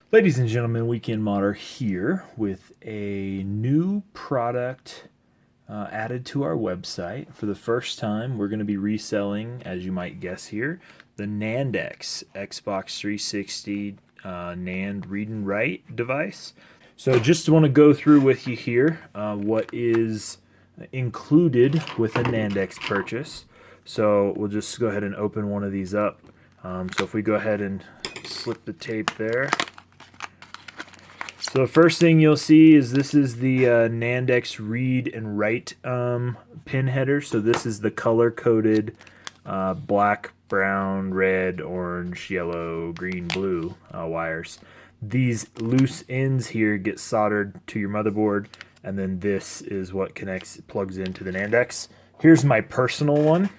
Ladies and gentlemen, Weekend Modder here with a new product added to our website. For the first time, we're going to be reselling, as you might guess here, the NandX Xbox 360 NAND read and write device. So just want to go through with you here what is included with a NandX purchase. So we'll just go ahead and open one of these up. So if we go ahead and slip the tape there. So the first thing you'll see is this is the NandX read and write pin header. So this is the color-coded black, brown, red, orange, yellow, green, blue wires. These loose ends here get soldered to your motherboard, and then this is what plugs into the NandX. Here's my personal one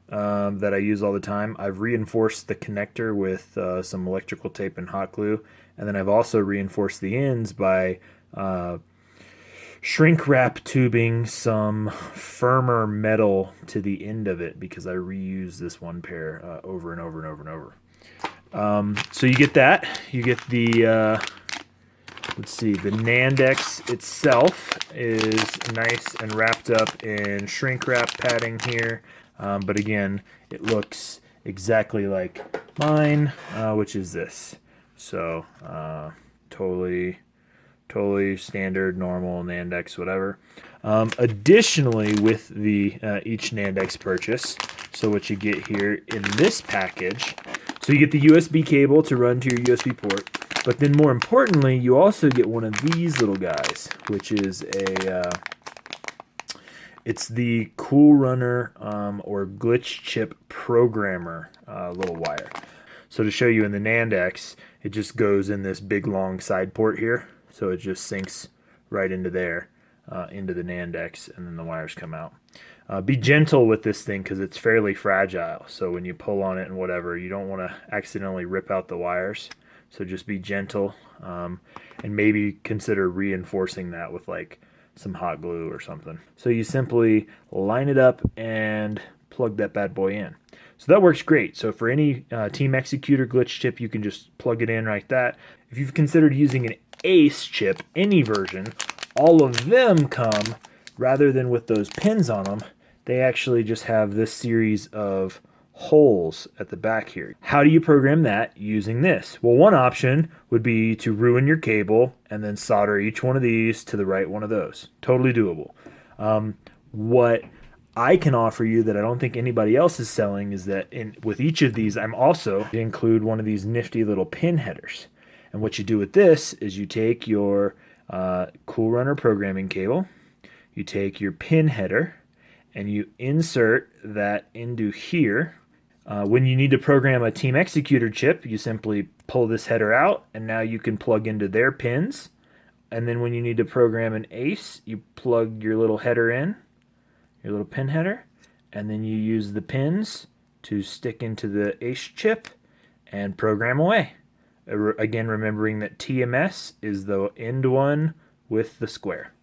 that I use all the time. I've reinforced the connector with some electrical tape and hot glue, and then I've also reinforced the ends by shrink wrap tubing some firmer metal to the end of it because I reuse this one pair over and over and over and over. So you get that. You get the let's see, the NandX itself is nice and wrapped up in shrink wrap padding here. But again, it looks exactly like mine, which is this. So totally standard, normal NandX, whatever. Additionally, with the each NandX purchase, so what you get here in this package, so you get the USB cable to run to your USB port, but then more importantly, you also get one of these little guys, which is a it's the Cool Runner or Glitch Chip Programmer little wire. So to show you in the NandX, it just goes in this big long side port here. So it just sinks right into there, into the NandX, and then the wires come out. Be gentle with this thing because it's fairly fragile. So when you pull on it and whatever, you don't want to accidentally rip out the wires. So just be gentle and maybe consider reinforcing that with like some hot glue or something. So you simply line it up and plug that bad boy in. So that works great. So for any Team Executor glitch chip, you can just plug it in like that. If you've considered using an Ace chip, any version, all of them come, rather than with those pins on them, they actually just have this series of holes at the back here. How do you program that using this? Well, one option would be to ruin your cable and then solder each one of these to the right one of those. Totally doable. What I can offer you that I don't think anybody else is selling is that with each of these, I'm also include one of these nifty little pin headers. And what you do with this is you take your Cool Runner programming cable, you take your pin header, and you insert that into here. When you need to program a Team Executor chip, you simply pull this header out, and now you can plug into their pins. And then when you need to program an Ace, you plug your little header in, your little pin header, and then you use the pins to stick into the Ace chip and program away. Again, remembering that TMS is the end one with the square.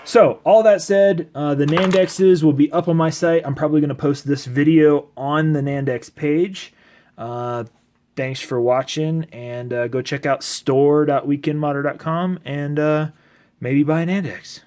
So, all that said, the NandXs will be up on my site. I'm probably going to post this video on the NandX page. Thanks for watching, and go check out store.weekendmodder.com and maybe buy a NandX.